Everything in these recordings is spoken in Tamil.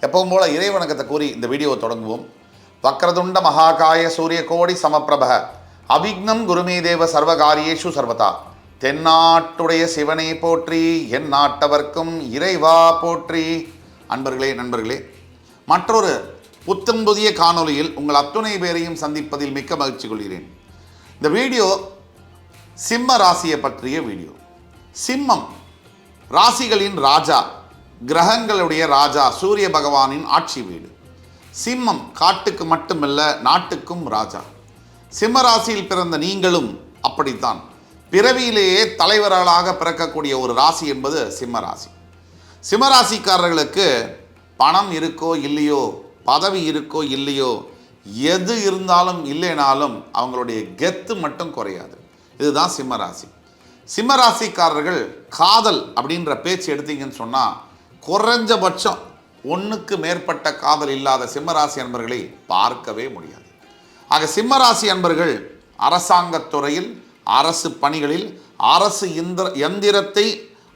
எப்பவும் போல இறை வணக்கத்தை கூறி இந்த வீடியோவை தொடங்குவோம். வக்ரதுண்ட மகாகாய சூரிய கோடி சமப்பிரப அவிக்னம் குருமே தேவ சர்வகாரியேஷு சர்வதா. தென்னாட்டுடைய சிவனை போற்றி, என் நாட்டவர்க்கும் இறைவா போற்றி. அன்பர்களே, நண்பர்களே, மற்றொரு புத்தம் புதிய காணொலியில் உங்கள் அத்துணை பேரையும் சந்திப்பதில் மிக்க மகிழ்ச்சி கொள்கிறேன். இந்த வீடியோ சிம்ம ராசியை பற்றிய வீடியோ. சிம்மம் ராசிகளின் ராஜா, கிரகங்களுடைய ராஜா, சூரிய பகவானின் ஆட்சி வீடு. சிம்மம் காட்டுக்கு மட்டுமல்ல, நாட்டுக்கும் ராஜா. சிம்ம ராசியில் பிறந்த நீங்களும் அப்படித்தான். பிறவியிலேயே தலைவர்களாக பிறக்கக்கூடிய ஒரு ராசி என்பது சிம்ம ராசி. சிம்ம ராசிக்காரர்களுக்கு பணம் இருக்கோ இல்லையோ, பதவி இருக்கோ இல்லையோ, எது இருந்தாலும் இல்லைனாலும் அவங்களுடைய கெத்து மட்டும் குறையாது. இதுதான் சிம்ம ராசி. சிம்ம ராசிக்காரர்கள் காதல் அப்படின்ற பேச்சு எடுத்தீங்கன்னு சொன்னால் குறைஞ்சபட்சம் ஒன்றுக்கு மேற்பட்ட காதல் இல்லாத சிம்மராசி அன்பர்களை பார்க்கவே முடியாது. ஆக சிம்மராசி அன்பர்கள் அரசாங்கத்துறையில், அரசு பணிகளில், அரசு எந்திரத்தை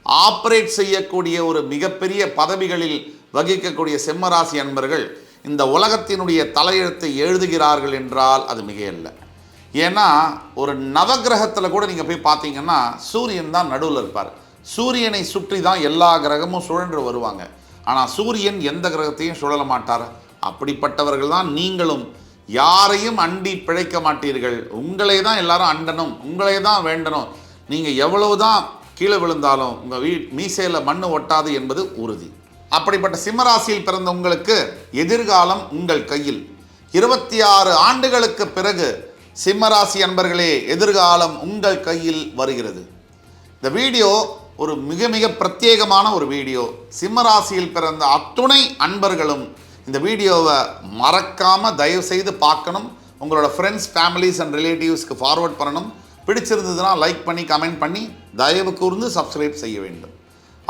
ஆப்ரேட் செய்யக்கூடிய ஒரு மிகப்பெரிய பதவிகளில் வகிக்கக்கூடிய சிம்மராசி அன்பர்கள் இந்த உலகத்தினுடைய தலையெழுத்தை எழுதுகிறார்கள் என்றால் அது மிகையல்ல. ஏன்னா ஒரு நவகிரகத்தில் கூட நீங்கள் போய் பார்த்தீங்கன்னா சூரியன் தான் நடுவில் இருப்பார். சூரியனை சுற்றி தான் எல்லா கிரகமும் சுழன்று வருவாங்க. ஆனால் சூரியன் எந்த கிரகத்தையும் சுழல மாட்டார். அப்படிப்பட்டவர்கள் தான் நீங்களும். யாரையும் அண்டி பிழைக்க மாட்டீர்கள். உங்களே தான் எல்லாரும் அண்டணும், உங்களே தான் வேண்டணும். நீங்கள் எவ்வளவு தான் கீழே விழுந்தாலும் உங்கள் மீசையில் மண் ஒட்டாது என்பது உறுதி. அப்படிப்பட்ட சிம்மராசியில் பிறந்த உங்களுக்கு எதிர்காலம் உங்கள் கையில். 26 ஆண்டுகளுக்கு பிறகு சிம்மராசி அன்பர்களே, எதிர்காலம் உங்கள் கையில் வருகிறது. இந்த வீடியோ ஒரு மிக மிக பிரத்யேகமான ஒரு வீடியோ. சிம்மராசியில் பிறந்த அத்துணை அன்பர்களும் இந்த வீடியோவை மறக்காமல் தயவு செய்து பார்க்கணும். உங்களோட ஃப்ரெண்ட்ஸ், ஃபேமிலிஸ் அண்ட் ரிலேட்டிவ்ஸ்க்கு ஃபார்வர்ட் பண்ணணும். பிடிச்சிருந்ததுன்னா லைக் பண்ணி, கமெண்ட் பண்ணி, தயவு கூர்ந்து சப்ஸ்கிரைப் செய்ய வேண்டும்.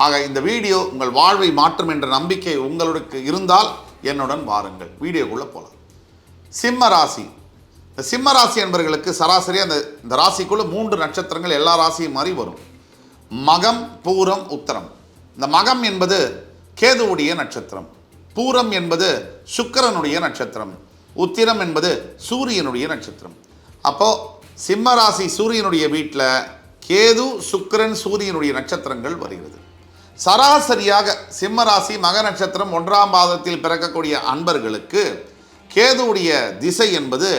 ஆக இந்த வீடியோ உங்கள் வாழ்வை மாற்றும் என்ற நம்பிக்கை உங்களுக்கு இருந்தால் என்னுடன் வாருங்கள். வீடியோக்குள்ளே போகலாம். சிம்ம ராசி. இந்த சிம்ம ராசி என்பவர்களுக்கு சராசரியாக இந்த ராசிக்குள்ளே 3 நட்சத்திரங்கள் எல்லா ராசியும் மாதிரி வரும். மகம், பூரம், உத்தரம். இந்த மகம் என்பது கேதுவுடைய நட்சத்திரம். பூரம் என்பது சுக்கிரனுடைய நட்சத்திரம். உத்திரம் என்பது சூரியனுடைய நட்சத்திரம். அப்போது சிம்ம ராசி சூரியனுடைய வீட்டில் கேது, சுக்கிரன், சூரியனுடைய நட்சத்திரங்கள் வருகிறது. சராசரியாக சிம்ம ராசி மக நட்சத்திரம் 1ஆம் பாதத்தில் பிறக்கக்கூடிய அன்பர்களுக்கு கேதுவுடைய திசை என்பது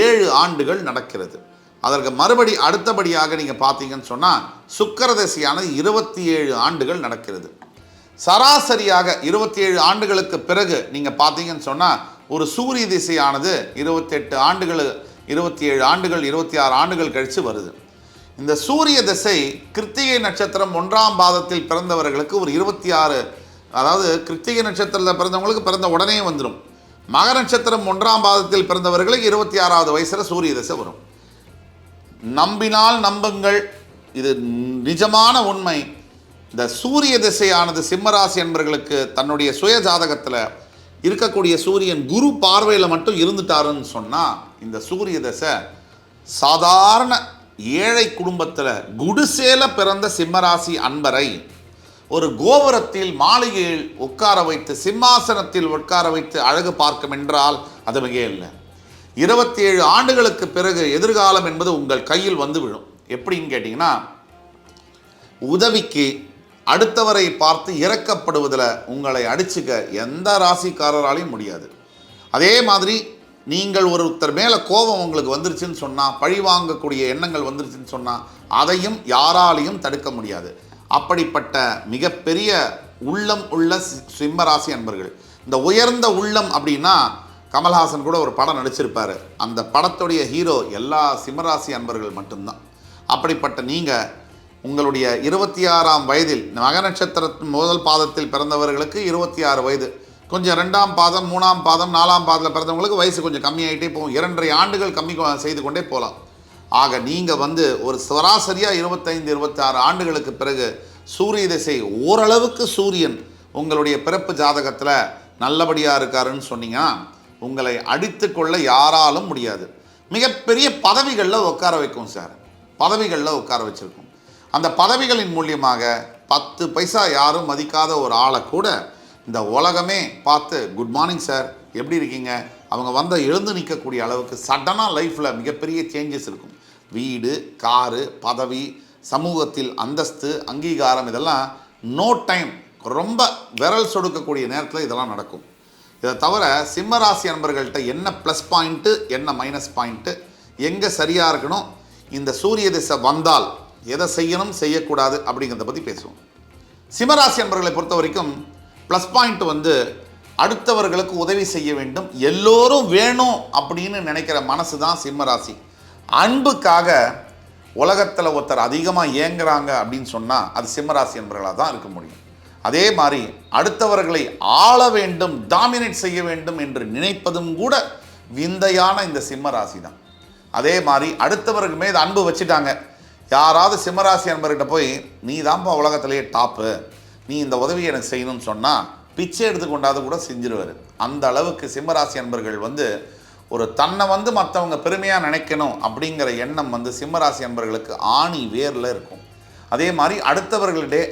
7 ஆண்டுகள் நடக்கிறது. அதற்கு அடுத்தபடியாக நீங்கள் பார்த்தீங்கன்னு சொன்னால் சுக்கிர திசையானது 27 ஆண்டுகள் நடக்கிறது. சராசரியாக 27 ஆண்டுகளுக்கு பிறகு நீங்கள் பார்த்தீங்கன்னு சொன்னால் ஒரு சூரிய திசையானது 28 ஆண்டுகள், 27 ஆண்டுகள், 26 ஆண்டுகள் கழித்து வருது. இந்த சூரிய திசை கிருத்திகை நட்சத்திரம் 1ஆம் பாதத்தில் பிறந்தவர்களுக்கு ஒரு 26, அதாவது கிருத்திகை நட்சத்திரத்தில் பிறந்தவங்களுக்கு பிறந்த உடனே வந்துடும். மக நட்சத்திரம் 1ஆம் பாதத்தில் பிறந்தவர்களுக்கு 26வது வயசில் சூரிய திசை வரும். நம்பினால் நம்புங்கள், இது நிஜமான உண்மை. இந்த சூரிய திசையானது சிம்மராசி என்பவர்களுக்கு தன்னுடைய சுய ஜாதகத்தில் இருக்கக்கூடிய சூரியன் குரு பார்வையில் மட்டும் இருந்துட்டாருன்னு சொன்னால் இந்த சூரிய திசை சாதாரண ஏழை குடும்பத்தில் குடிசேல பிறந்த சிம்மராசி அன்பரை ஒரு கோபுரத்தில், மாளிகையில் உட்கார வைத்து, சிம்மாசனத்தில் உட்கார வைத்து அழகு பார்க்கும் என்றால் அது மிக இல்லை. 27 ஆண்டுகளுக்கு பிறகு எதிர்காலம் என்பது உங்கள் கையில் வந்து விழும். எப்படின்னு கேட்டிங்கன்னா, உதவிக்கு அடுத்தவரை பார்த்து இறக்கப்படுவதில் உங்களை அடிச்சுக்க எந்த ராசிக்காரராலையும் முடியாது. அதே மாதிரி நீங்கள் ஒருத்தர் மேலே கோபம் உங்களுக்கு வந்துருச்சுன்னு சொன்னால், பழி வாங்கக்கூடிய எண்ணங்கள் வந்துருச்சுன்னு சொன்னால் அதையும் யாராலையும் தடுக்க முடியாது. அப்படிப்பட்ட மிகப்பெரிய உள்ளம் உள்ள சிம்மராசி அன்பர்கள். இந்த உயர்ந்த உள்ளம் அப்படின்னா கமல்ஹாசன் கூட ஒரு படம் நடிச்சிருப்பார். அந்த படத்துடைய ஹீரோ எல்லா சிம்மராசி அன்பர்கள் மட்டும்தான். அப்படிப்பட்ட நீங்கள் உங்களுடைய 26ஆம் வயதில் மக நட்சத்திரத்தின் முதல் பாதத்தில் பிறந்தவர்களுக்கு 26 வயது, கொஞ்சம் 2ஆம் பாதம், 3ஆம் பாதம், 4ஆம் பாதத்தில் பிறந்தவங்களுக்கு வயசு கொஞ்சம் கம்மியாகிட்டே போகும். 2.5 ஆண்டுகள் கம்மி செய்து கொண்டே போகலாம். ஆக நீங்கள் ஒரு சராசரியாக 25-26 ஆண்டுகளுக்கு பிறகு சூரிய திசை ஓரளவுக்கு சூரியன் உங்களுடைய பிறப்பு ஜாதகத்தில் நல்லபடியாக இருக்காருன்னு சொன்னீங்கன்னா உங்களை அடித்து கொள்ள யாராலும் முடியாது. மிகப்பெரிய பதவிகளில் உட்கார வைக்கும் சார். பதவிகளில் உட்கார வச்சுருக்கோம். அந்த பதவிகளின் மூலியமாக 10 பைசா யாரும் மதிக்காத ஒரு ஆளை கூட இந்த உலகமே பார்த்து குட் மார்னிங் சார் எப்படி இருக்கீங்க, அவங்க எழுந்து நிற்கக்கூடிய அளவுக்கு சடனாக லைஃப்பில் மிகப்பெரிய சேஞ்சஸ் இருக்கும். வீடு, காரு, பதவி, சமூகத்தில் அந்தஸ்து, அங்கீகாரம், இதெல்லாம் நோ டைம், ரொம்ப விரல் சொடுக்கக்கூடிய நேரத்தில் இதெல்லாம் நடக்கும். இதை தவிர சிம்மராசி அன்பர்கள்ட்ட என்ன ப்ளஸ் பாயிண்ட்டு, என்ன மைனஸ் பாயிண்ட்டு, எங்கே சரியாக இருக்கணும், இந்த சூரிய திசை வந்தால் எதை செய்யணும் செய்யக்கூடாது அப்படிங்கிறத பற்றி பேசுவோம். சிம்மராசி அன்பர்களை பொறுத்த வரைக்கும் ப்ளஸ் பாயிண்ட் அடுத்தவர்களுக்கு உதவி செய்ய வேண்டும், எல்லோரும் வேணும் அப்படின்னு நினைக்கிற மனசு தான் சிம்மராசி. அன்புக்காக உலகத்தில் ஒருத்தர் அதிகமாக ஏங்குறாங்க அப்படின்னு சொன்னால் அது சிம்மராசி அன்பர்களாக தான் இருக்க முடியும். அதே மாதிரி அடுத்தவர்களை ஆள வேண்டும், டாமினேட் செய்ய வேண்டும் என்று நினைப்பதும் கூட விந்தையான இந்த சிம்மராசி தான். அதே மாதிரி அடுத்தவருக்கு மீது அன்பு வச்சுட்டாங்க. யாராவது சிம்மராசி அன்பர்கிட்ட போய் நீ தான்ப்பா உலகத்திலேயே டாப்பு, நீ இந்த உதவியை எனக்கு செய்யணும்னு சொன்னால் பிச்சை எடுத்துக்கொண்டாது கூட செஞ்சிருவார். அந்த அளவுக்கு சிம்மராசி அன்பர்கள் ஒரு தன்னை மற்றவங்க பெருமையாக நினைக்கணும் அப்படிங்கிற எண்ணம் சிம்மராசி அன்பர்களுக்கு ஆணி வேரில் இருக்கும். அதே மாதிரி அடுத்தவர்களிடையே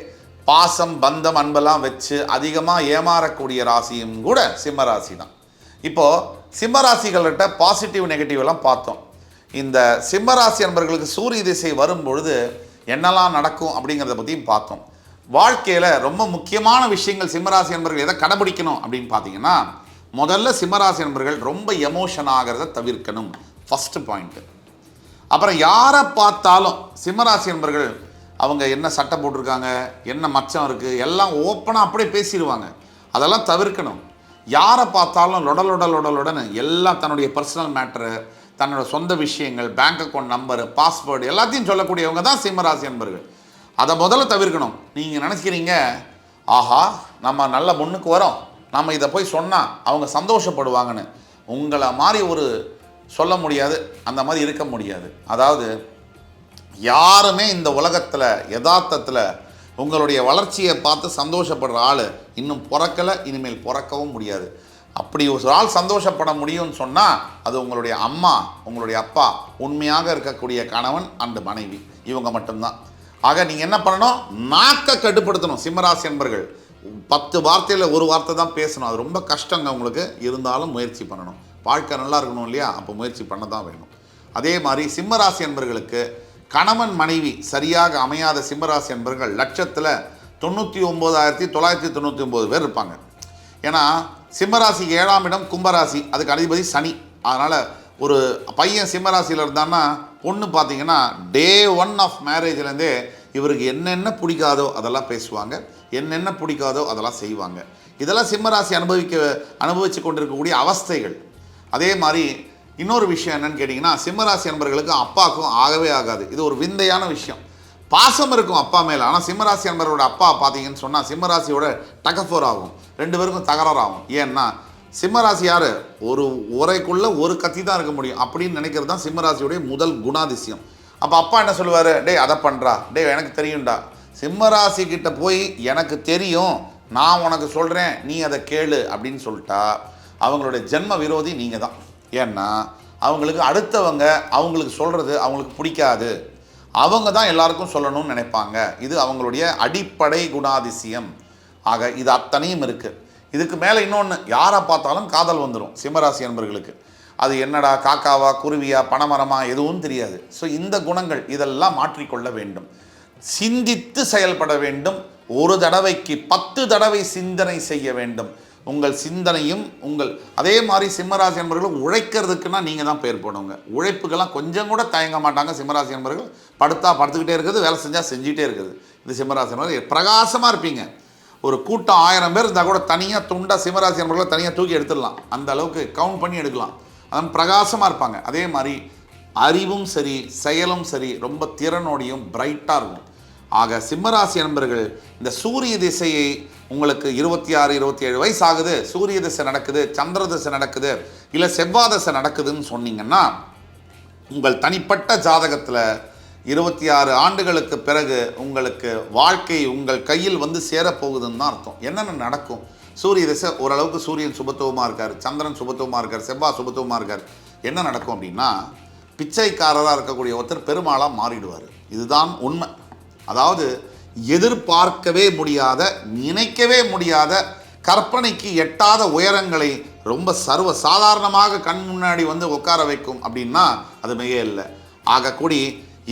பாசம், பந்தம், அன்பெல்லாம் வச்சு அதிகமாக ஏமாறக்கூடிய ராசியும் கூட சிம்மராசி தான். இப்போது சிம்மராசிகள்கிட்ட பாசிட்டிவ் நெகட்டிவ் எல்லாம் பார்த்தோம். இந்த சிம்மராசி அன்பர்களுக்கு சூரிய திசை வரும்பொழுது என்னெல்லாம் நடக்கும் அப்படிங்கிறத பற்றியும் பார்த்தோம். வாழ்க்கையில் ரொம்ப முக்கியமான விஷயங்கள் சிம்மராசி அன்பர்கள் எதை கடைபிடிக்கணும் அப்படின்னு பார்த்தீங்கன்னா, முதல்ல சிம்மராசி அன்பர்கள் ரொம்ப எமோஷன் ஆகிறத தவிர்க்கணும், ஃபஸ்ட்டு பாயிண்ட்டு. அப்புறம் யாரை பார்த்தாலும் சிம்மராசி அன்பர்கள் அவங்க என்ன சட்டை போட்டிருக்காங்க, என்ன மச்சம் இருக்குது, எல்லாம் ஓப்பனாக அப்படியே பேசிடுவாங்க. அதெல்லாம் தவிர்க்கணும். யாரை பார்த்தாலும் லொடலுடன் எல்லாம் தன்னுடைய பர்சனல் மேட்ரு, தன்னோட சொந்த விஷயங்கள், பேங்க் அக்கௌண்ட் நம்பரு, பாஸ்வேர்டு எல்லாத்தையும் சொல்லக்கூடியவங்க தான் சிம்மராசி அன்பர்கள். அதை முதல்ல தவிர்க்கணும். நீங்கள் நினச்சிக்கிறீங்க ஆஹா நம்ம நல்ல முன்னுக்கு வரோம், நம்ம இதை போய் சொன்னால் அவங்க சந்தோஷப்படுவாங்கன்னு. உங்களை மாதிரி சொல்ல முடியாது, அந்த மாதிரி இருக்க முடியாது. அதாவது யாருமே இந்த உலகத்தில் யதார்த்தத்தில் உங்களுடைய வளர்ச்சியை பார்த்து சந்தோஷப்படுற ஆள் இன்னும் பிறக்கலை, இனிமேல் பிறக்கவும் முடியாது. அப்படி ஒரு ஆள் சந்தோஷப்பட முடியும்னு சொன்னால் அது உங்களுடைய அம்மா, உங்களுடைய அப்பா, உண்மையாக இருக்கக்கூடிய கணவன் அண்டு மனைவி, இவங்க மட்டும்தான். ஆக நீங்கள் என்ன பண்ணணும், நாக்கை கட்டுப்படுத்தணும். சிம்மராசி என்பர்கள் 10 வார்த்தையில் ஒரு வார்த்தை தான் பேசணும். அது ரொம்ப கஷ்டங்க உங்களுக்கு, இருந்தாலும் முயற்சி பண்ணணும். வாழ்க்கை நல்லா இருக்கணும் இல்லையா, அப்போ முயற்சி பண்ண தான் வேணும். அதே மாதிரி சிம்மராசி என்பர்களுக்கு கணவன் மனைவி சரியாக அமையாத சிம்மராசி என்பர்கள் லட்சத்தில் 99,999 பேர் இருப்பாங்க. ஏன்னா சிம்மராசிக்கு 7ஆம் இடம் கும்பராசி, அதுக்கு அதிபதி சனி. அதனால் ஒரு பையன் சிம்மராசியில் இருந்தான்னா பொண்ணு பார்த்தீங்கன்னா டே 1 ஆஃப் மேரேஜ்லேருந்தே இவருக்கு என்னென்ன பிடிக்காதோ அதெல்லாம் பேசுவாங்க, என்னென்ன பிடிக்காதோ அதெல்லாம் செய்வாங்க. இதெல்லாம் சிம்மராசி அனுபவித்து கொண்டிருக்கக்கூடிய அவஸ்தைகள். அதே மாதிரி இன்னொரு விஷயம் என்னன்னு கேட்டிங்கன்னா, சிம்மராசி அன்பர்களுக்கு அப்பாவுக்கும் ஆகவே ஆகாது. இது ஒரு விந்தையான விஷயம். பாசம் இருக்கும் அப்பா மேலே, ஆனால் சிம்மராசி அன்பர்களோட அப்பா பார்த்தீங்கன்னு சொன்னால் சிம்மராசியோட டகஃபோர் ஆகும், 2 பேருக்கும் தகராறு ஆகும். ஏன்னா சிம்மராசி யார், ஒரு உரைக்குள்ளே ஒரு கத்தி தான் இருக்க முடியும் அப்படின்னு நினைக்கிறது தான் சிம்மராசியோடைய முதல் குணாதிசயம். அப்போ அப்பா என்ன சொல்லுவார், டேய் அதை பண்ணுறா, டேய் எனக்கு தெரியும்டா. சிம்மராசி கிட்ட போய் எனக்கு தெரியும், நான் உனக்கு சொல்கிறேன், நீ அதை கேளு அப்படின்னு சொல்லிட்டா அவங்களுடைய ஜென்ம விரோதி நீங்கள் தான். ஏன்னா அவங்களுக்கு அடுத்தவங்க அவங்களுக்கு சொல்கிறது அவங்களுக்கு பிடிக்காது, அவங்க தான் எல்லாருக்கும் சொல்லணும்னு நினைப்பாங்க. இது அவங்களுடைய அடிப்படை குணாதிசயம். ஆக இது அத்தனையும் இருக்குது. இதுக்கு மேலே இன்னொன்று, யாரை பார்த்தாலும் காதல் வந்துடும் சிம்மராசி அன்பர்களுக்கு. அது என்னடா காக்காவா, குருவியா, பனைமரமா, எதுவும் தெரியாது. ஸோ இந்த குணங்கள் இதெல்லாம் மாற்றிக்கொள்ள வேண்டும். சிந்தித்து செயல்பட வேண்டும். ஒரு தடவைக்கு 10 தடவை சிந்தனை செய்ய வேண்டும். உங்கள் சிந்தனையும் அதே மாதிரி சிம்மராசி என்பவர்கள் உழைக்கிறதுக்குன்னா நீங்கள் தான் பேர் போடுங்க. உழைப்புக்கெல்லாம் கொஞ்சம் கூட தயங்க மாட்டாங்க சிம்மராசி என்பவர்கள். படுத்துக்கிட்டே இருக்குது, வேலை செஞ்சால் செஞ்சுக்கிட்டே இருக்குது. இந்த சிம்மராசி என்பவர்கள் பிரகாசமாக இருப்பீங்க. ஒரு கூட்டம் 1000 பேர் இருந்தால் கூட தனியாக துண்டாக சிம்மராசி என்பவர்களை தனியாக தூக்கி எடுத்துடலாம், அந்த அளவுக்கு கவுண்ட் பண்ணி எடுக்கலாம். அதன் பிரகாசமாக இருப்பாங்க. அதே மாதிரி அறிவும் சரி, செயலும் சரி, ரொம்ப திறனோடையும் பிரைட்டாக இருக்கும். ஆக சிம்மராசி நண்பர்கள் இந்த சூரிய திசையை உங்களுக்கு 26, 27 வயசு ஆகுது, சூரிய திசை நடக்குது, சந்திர திசை நடக்குது, இல்லை செவ்வாய் திசை நடக்குதுன்னு சொன்னீங்கன்னா உங்கள் தனிப்பட்ட ஜாதகத்தில் 26 ஆண்டுகளுக்கு பிறகு உங்களுக்கு வாழ்க்கை உங்கள் கையில் சேரப்போகுதுன்னு தான் அர்த்தம். என்னென்ன நடக்கும், சூரிய திசை ஓரளவுக்கு சூரியன் சுபத்துவமாக இருக்கார், சந்திரன் சுபத்துவமாக இருக்கார், செவ்வாய் சுபத்துவமாக இருக்கார். என்ன நடக்கும் அப்படின்னா, பிச்சைக்காரராக இருக்கக்கூடிய ஒருத்தர் பெருமாளாக மாறிடுவார். இதுதான் உண்மை. அதாவது எதிர்பார்க்கவே முடியாத, நினைக்கவே முடியாத, கற்பனைக்கு எட்டாத உயரங்களை ரொம்ப சர்வ சாதாரணமாக கண் முன்னாடி வந்து உட்கார வைக்கும் அப்படின்னா அது மிக இல்லை. ஆகக்கூடி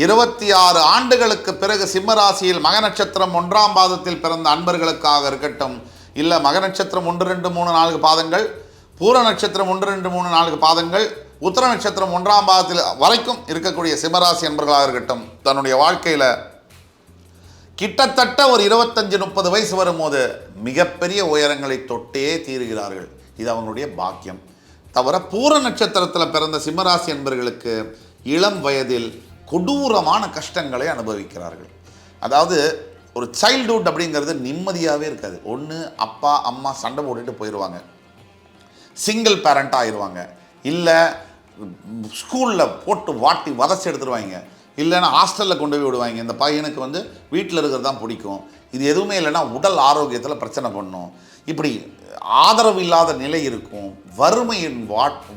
26 ஆண்டுகளுக்கு பிறகு சிம்மராசியில் மக நட்சத்திரம் 1ஆம் பாதத்தில் பிறந்த அன்பர்களுக்காக இருக்கட்டும், இல்லை மக நட்சத்திரம் 1, 2, 3, 4 பாதங்கள், பூர நட்சத்திரம் 1, 2, 3, 4 பாதங்கள், உத்திர நட்சத்திரம் 1ஆம் பாதத்தில் வரைக்கும் இருக்கக்கூடிய சிம்மராசி அன்பர்களாக இருக்கட்டும், தன்னுடைய வாழ்க்கையில் கிட்டத்தட்ட ஒரு 25-30 வயசு வரும்போது மிகப்பெரிய உயரங்களை தொட்டே தீருகிறார்கள். இது அவங்களுடைய பாக்கியம். தவிர பூர நட்சத்திரத்தில் பிறந்த சிம்மராசி அன்பர்களுக்கு இளம் வயதில் கொடூரமான கஷ்டங்களை அனுபவிக்கிறார்கள். அதாவது ஒரு சைல்டுஹுட் அப்படிங்கிறது நிம்மதியாகவே இருக்காது. ஒன்று அப்பா அம்மா சண்டை போட்டுட்டு போயிடுவாங்க, சிங்கிள் பேரண்ட் ஆயிடுவாங்க, இல்லை ஸ்கூலில் போட்டு வாட்டி வதச்சி எடுத்துருவாங்க, இல்லைன்னா ஹாஸ்டலில் கொண்டு போய் விடுவாங்க. இந்த பையனுக்கு வந்து வீட்டில் இருக்கிறது தான் பிடிக்கும், இது எதுவுமே இல்லைன்னா உடல் ஆரோக்கியத்தில் பிரச்சனை பண்ணும், இப்படி ஆதரவு இல்லாத நிலை இருக்கும், வறுமையின்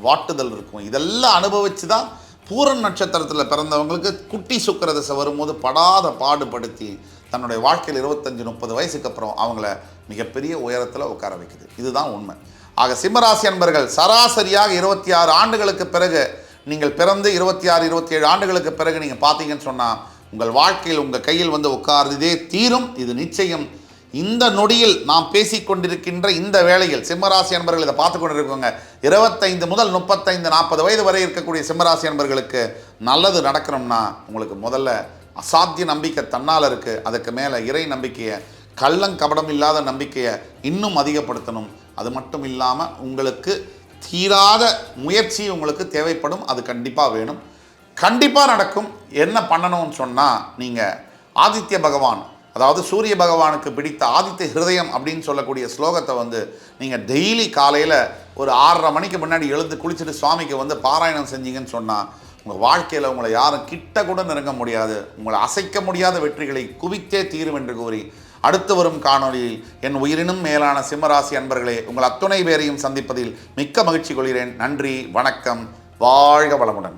வாட்டுதல் இருக்கும். இதெல்லாம் அனுபவித்து தான் பூரன் நட்சத்திரத்தில் பிறந்தவங்களுக்கு குட்டி சுக்கிர தசை வரும்போது படாத பாடுபடுத்தி தன்னுடைய வாழ்க்கையில் 25-30 வயசுக்கு அப்புறம் அவங்கள மிகப்பெரிய உயரத்தில் உட்கார வைக்குது. இதுதான் உண்மை. ஆக சிம்மராசி அன்பர்கள் சராசரியாக 26 ஆண்டுகளுக்கு பிறகு நீங்கள் பிறந்து 26-27 ஆண்டுகளுக்கு பிறகு நீங்கள் பார்த்தீங்கன்னு சொன்னால் உங்கள் வாழ்க்கையில் உங்கள் கையில் வந்து உட்கார்ந்ததே தீரும். இது நிச்சயம். இந்த நொடியில் நாம் பேசிக்கொண்டிருக்கின்ற இந்த வேளையில் சிம்மராசி அன்பர்கள் இதை பார்த்து கொண்டிருக்கோங்க. 25 முதல் 35-40 வயது வரை இருக்கக்கூடிய சிம்மராசி அன்பர்களுக்கு நல்லது நடக்கணும்னா உங்களுக்கு முதல்ல அசாத்திய நம்பிக்கை தன்னால் இருக்குது. அதுக்கு மேலே இறை நம்பிக்கையை, கள்ளங்கபடம் இல்லாத நம்பிக்கையை இன்னும் அதிகப்படுத்தணும். அது மட்டும் இல்லாமல் உங்களுக்கு தீராத முயற்சி உங்களுக்கு தேவைப்படும். அது கண்டிப்பாக வேணும், கண்டிப்பாக நடக்கும். என்ன பண்ணணும்னு சொன்னால் நீங்கள் ஆதித்ய பகவான், அதாவது சூரிய பகவானுக்கு பிடித்த ஆதித்ய ஹிருதயம் அப்படின்னு சொல்லக்கூடிய ஸ்லோகத்தை வந்து நீங்கள் டெய்லி காலையில் ஒரு 6:30 மணிக்கு முன்னாடி எழுந்து குளிச்சுட்டு சுவாமிக்கு வந்து பாராயணம் செஞ்சீங்கன்னு சொன்னால் உங்கள் வாழ்க்கையில் உங்களை யாரும் கிட்ட கூட நெருங்க முடியாது, உங்களை அசைக்க முடியாத வெற்றிகளை குவித்தே தீரும் என்று கூறி அடுத்து வரும் காணொளியில் என் உயிரினும் மேலான சிம்மராசி அன்பர்களே உங்கள் அத்துணை பேரையும் சந்திப்பதில் மிக்க மகிழ்ச்சி கொள்கிறேன். நன்றி, வணக்கம், வாழ்க வளமுடன்.